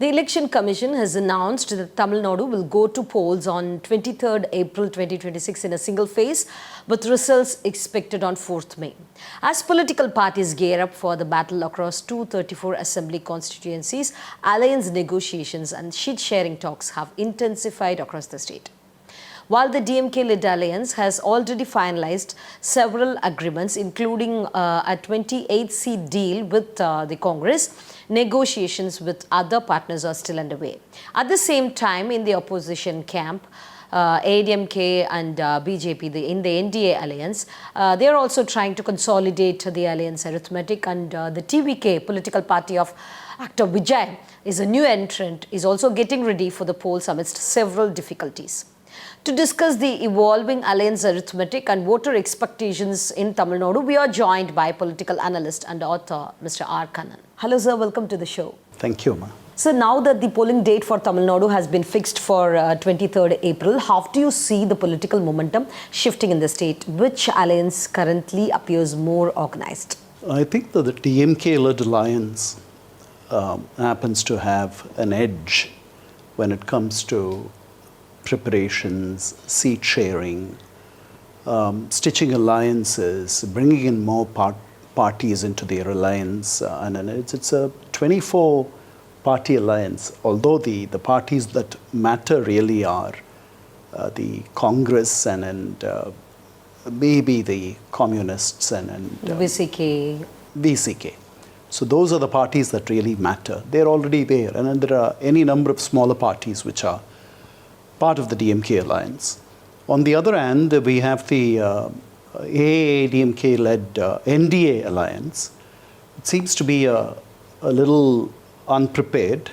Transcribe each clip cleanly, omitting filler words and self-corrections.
The Election Commission has announced that Tamil Nadu will go to polls on 23rd April 2026 in a single phase, with results expected on 4th May. As political parties gear up for the battle across 234 assembly constituencies, alliance negotiations and seat-sharing talks have intensified across the state. While the DMK-led alliance has already finalized several agreements, including a 28-seat deal with the Congress, negotiations with other partners are still underway. At the same time, in the opposition camp, aiadmk and BJP, in the NDA alliance, they are also trying to consolidate the alliance arithmetic, and the TVK political party of actor Vijay is a new entrant, is also getting ready for the polls amidst several difficulties. To discuss the evolving alliance arithmetic and voter expectations in Tamil Nadu, we are joined by political analyst and author Mr. R. Kannan. Hello sir, welcome to the show. Thank you, Ma. So now that the polling date for Tamil Nadu has been fixed for 23rd April, how do you see the political momentum shifting in the state? Which alliance currently appears more organized? I think that the DMK-led alliance happens to have an edge when it comes to preparations, seat sharing, stitching alliances, bringing in more parties into their alliance. And it's a 24-party alliance, although the parties that matter really are the Congress and maybe the Communists and VCK. So those are the parties that really matter. They're already there. And then there are any number of smaller parties which are part of the DMK alliance. On the other hand, we have the AADMK-led NDA alliance. It seems to be a little unprepared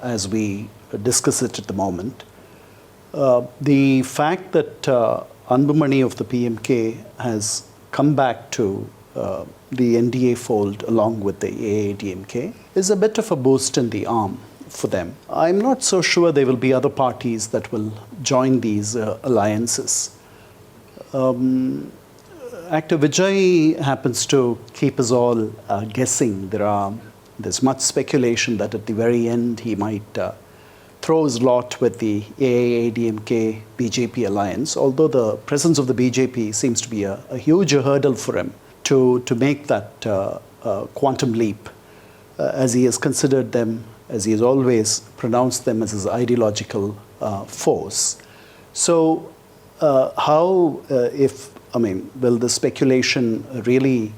as we discuss it at the moment. The fact that Anbumani of the PMK has come back to the NDA fold along with the AADMK is a bit of a boost in the arm for them. I'm not so sure there will be other parties that will join these alliances. Actor Vijay happens to keep us all guessing. There's much speculation that at the very end he might throw his lot with the AADMK BJP alliance, although the presence of the BJP seems to be a huge hurdle for him to make that quantum leap, as he has considered them, as he has always pronounced them as his ideological force. So will the speculation really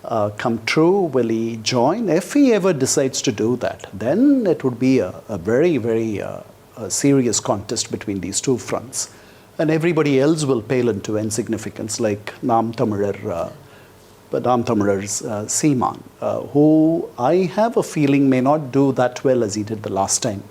come true? Will he join? If he ever decides to do that, then it would be a very, very serious contest between these two fronts. And everybody else will pale into insignificance, like Nam Tamizhar's Seeman, who I have a feeling may not do that well as he did the last time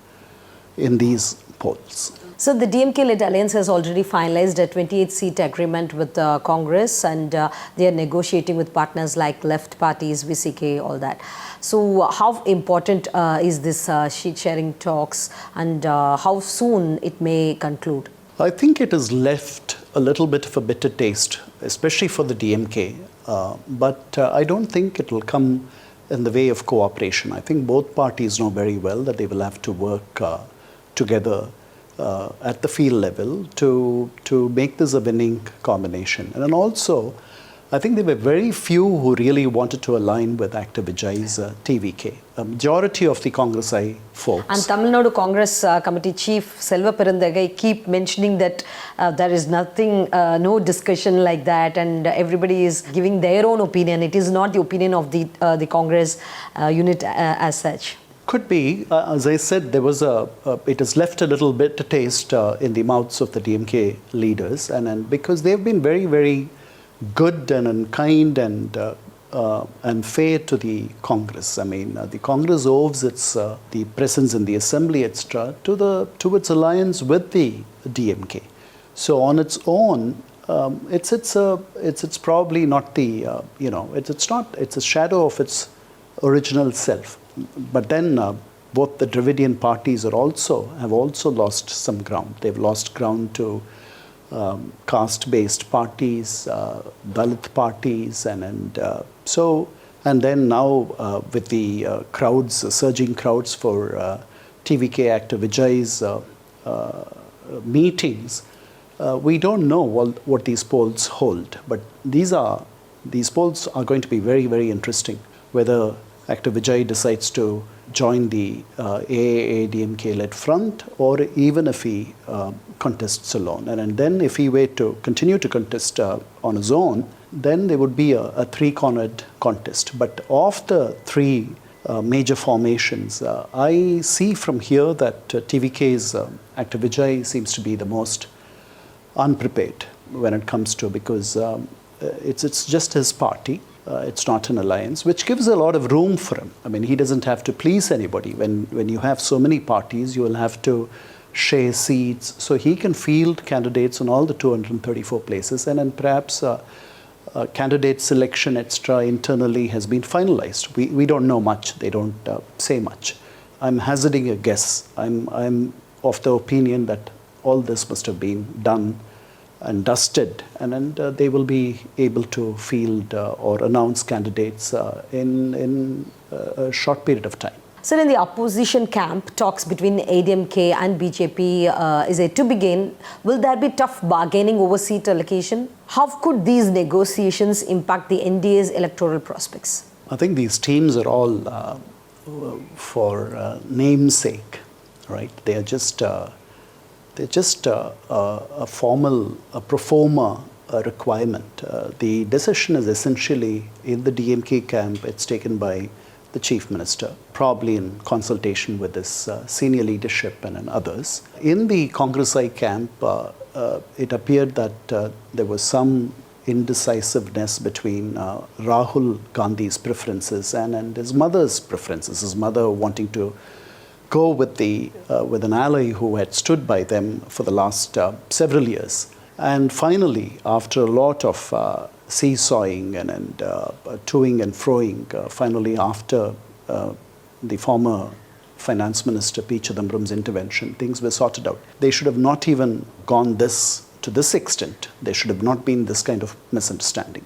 in these polls. So the DMK-led alliance has already finalized a 28-seat agreement with Congress, and they are negotiating with partners like left parties, VCK, all that. So how important is this seat-sharing talks, and how soon it may conclude? I think it has left a little bit of a bitter taste, especially for the DMK. But I don't think it will come in the way of cooperation. I think both parties know very well that they will have to work together at the field level to make this a winning combination. And then also, I think there were very few who really wanted to align with actor Vijay's TVK. A majority of the Congress folks. And Tamil Nadu Congress Committee Chief Selva Perendagai keep mentioning that there is nothing, no discussion like that, and everybody is giving their own opinion. It is not the opinion of the Congress unit as such. Could be. As I said, there was it has left a little bit of taste in the mouths of the DMK leaders, and because they've been very, very good and kind and fair to the Congress. I mean, the Congress owes the presence in the Assembly, etc., to its alliance with the DMK. So on its own, it's probably not the it's a shadow of its original self. But then both the Dravidian parties have also lost some ground. They've lost ground to caste-based parties, Dalit parties, and then now with the surging crowds for TVK actor Vijay's meetings, we don't know what these polls hold. But these polls are going to be very, very interesting. Whether actor Vijay decides to join the AADMK-led front, or even if he contests alone. And then if he were to continue to contest on his own, then there would be a three-cornered contest. But of the three major formations, I see from here that TVK's actor Vijay seems to be the most unprepared when it comes to, because it's just his party. It's not an alliance, which gives a lot of room for him. I mean, he doesn't have to please anybody. When you have so many parties, you will have to share seats. So he can field candidates on all the 234 places, and then perhaps candidate selection, etc., internally has been finalized. We don't know much. They don't say much. I'm hazarding a guess. I'm of the opinion that all this must have been done and dusted, and they will be able to field or announce candidates in a short period of time. Sir, in the opposition camp, talks between ADMK and BJP is yet to begin. Will there be tough bargaining over seat allocation? How could these negotiations impact the NDA's electoral prospects? I think these teams are all for namesake, right? They're just a formal, a pro forma requirement. The decision is essentially in the DMK camp. It's taken by the Chief Minister, probably in consultation with his senior leadership and others. In the Congress I camp, it appeared that there was some indecisiveness between Rahul Gandhi's preferences and his mother's preferences. His mother wanting to go with an ally who had stood by them for the last several years. And finally, after a lot of seesawing and toing and froing, finally after the former Finance Minister P. Chidambaram's intervention, things were sorted out. They should have not even gone to this extent. There should have not been this kind of misunderstanding.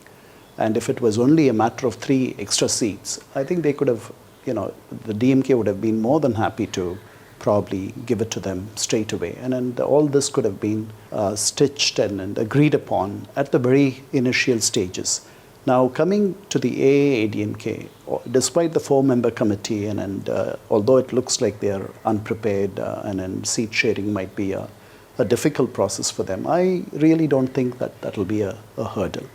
And if it was only a matter of 3 extra seats, I think they could have, the DMK would have been more than happy to probably give it to them straight away. And all this could have been stitched and agreed upon at the very initial stages. Now, coming to the AADMK, despite the 4-member committee, and although it looks like they are unprepared and seat sharing might be a difficult process for them, I really don't think that will be a hurdle.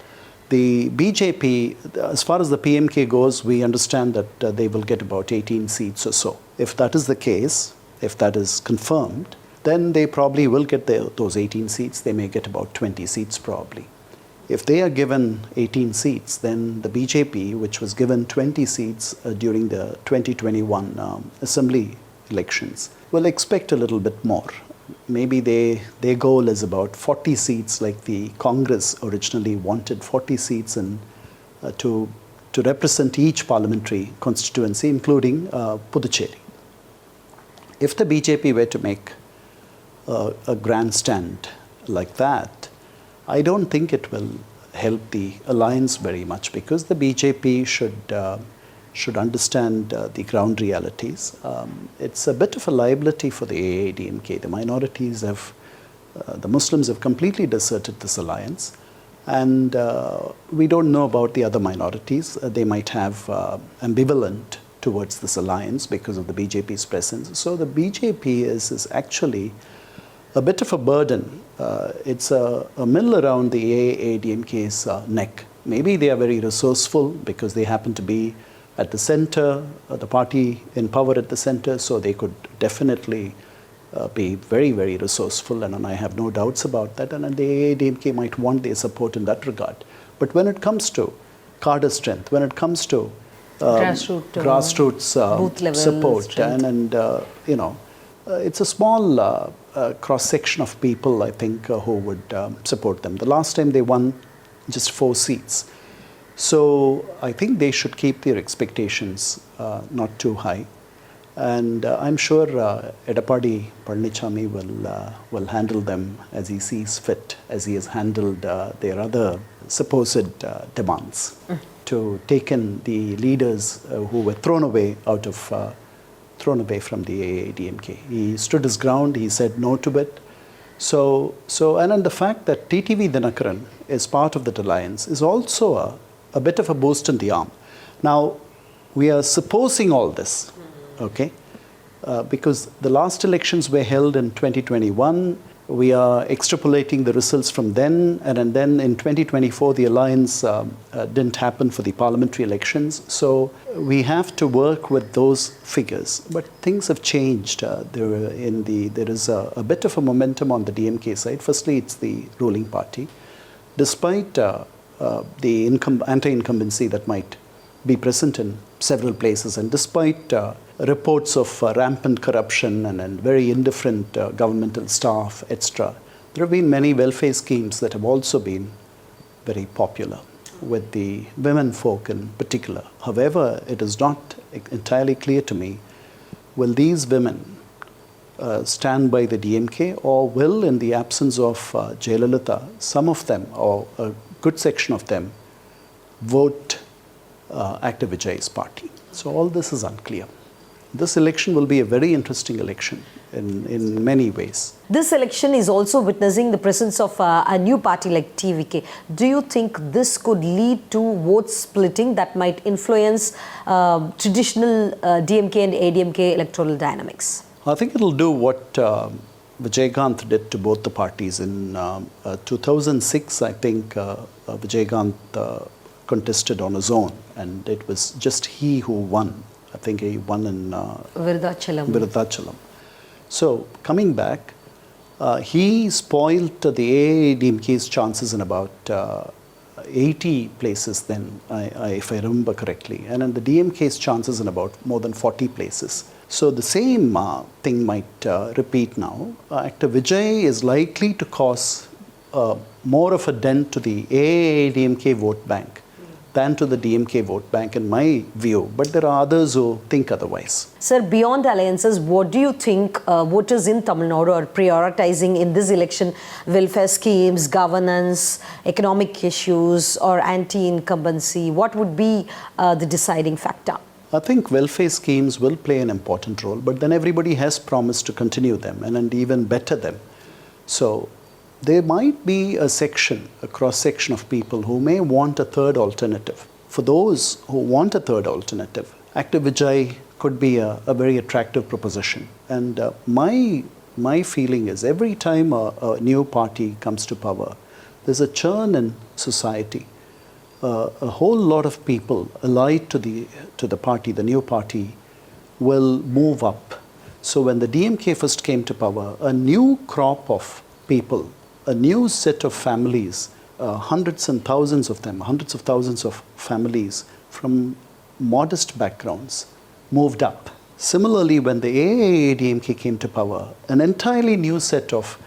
The BJP, as far as the PMK goes, we understand that they will get about 18 seats or so. If that is the case, if that is confirmed, then they probably will get those 18 seats. They may get about 20 seats probably. If they are given 18 seats, then the BJP, which was given 20 seats during the 2021 assembly elections, will expect a little bit more. Maybe their goal is about 40 seats, like the Congress originally wanted 40 seats to represent each parliamentary constituency, including Puducherry. If the BJP were to make a grandstand like that, I don't think it will help the alliance very much, because the BJP should understand the ground realities. It's a bit of a liability for the AADMK. The minorities the Muslims have completely deserted this alliance, and we don't know about the other minorities. They might have ambivalent towards this alliance because of the BJP's presence. So the BJP is actually a bit of a burden. It's a mill around the AADMK's neck. Maybe they are very resourceful because they happen to be at the center, the party in power at the center, so they could definitely be very, very resourceful, and I have no doubts about that, and the AADMK might want their support in that regard. But when it comes to cadre strength, when it comes to grassroots support, strength. It's a small cross-section of people, I think, who would support them. The last time they won just 4 seats. So I think they should keep their expectations not too high. And I'm sure Edappadi Palanichami will handle them as he sees fit, as he has handled their other supposed demands to take in the leaders who were thrown away out of thrown away from the AIADMK. He stood his ground, he said no to it. And then the fact that TTV Dinakaran is part of that alliance is also a bit of a boost in the arm. Now, we are supposing all this, okay? Because the last elections were held in 2021. We are extrapolating the results from then, and then in 2024, the alliance didn't happen for the parliamentary elections. So we have to work with those figures. But things have changed. There is a bit of a momentum on the DMK side. Firstly, it's the ruling party. Despite the anti-incumbency that might be present in several places, and despite reports of rampant corruption and very indifferent governmental staff, etc., there have been many welfare schemes that have also been very popular with the women folk in particular. However, it is not entirely clear to me, will these women stand by the DMK, or will, in the absence of Jayalalitha, some of them, or a good section of them, vote Active Vijay's party? So all this is unclear. This election will be a very interesting election in many ways. This election is also witnessing the presence of a new party like TVK. Do you think this could lead to vote splitting that might influence traditional DMK and ADMK electoral dynamics? I think it'll do what Vijay did to both the parties. In 2006, I think Vijay contested on his own, and it was just he who won. I think he won in Virudhachalam. So coming back, he spoiled the AIADMK's chances in about 80 places then, if I remember correctly, and in the DMK's chances in about more than 40 places. So the same thing might repeat now. Active Vijay is likely to cause more of a dent to the AIADMK vote bank than to the DMK vote bank, in my view. But there are others who think otherwise. Sir, beyond alliances, what do you think voters in Tamil Nadu are prioritizing in this election? Welfare schemes, governance, economic issues, or anti-incumbency? What would be the deciding factor? I think welfare schemes will play an important role, but then everybody has promised to continue them and even better them. So there might be a cross-section of people who may want a third alternative. For those who want a third alternative, Active Vijay could be a very attractive proposition. And my feeling is every time a new party comes to power, there's a churn in society. A whole lot of people allied to the party, the new party, will move up. So when the DMK first came to power, a new crop of people, a new set of families, hundreds and thousands of them, hundreds of thousands of families from modest backgrounds moved up. Similarly, when the AIADMK came to power, an entirely new set of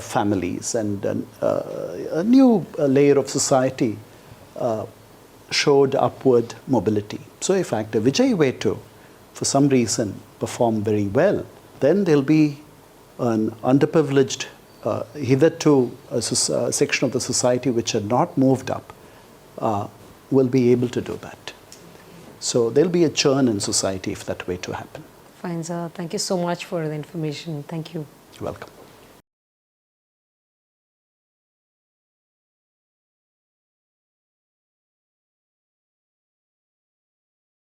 families and a new layer of society showed upward mobility. So if Active Vijay were to, for some reason, perform very well, then there'll be an underprivileged hitherto a section of the society which had not moved up will be able to do that. So there'll be a churn in society if that were to happen. Fine, sir. Thank you so much for the information. Thank you. You're welcome.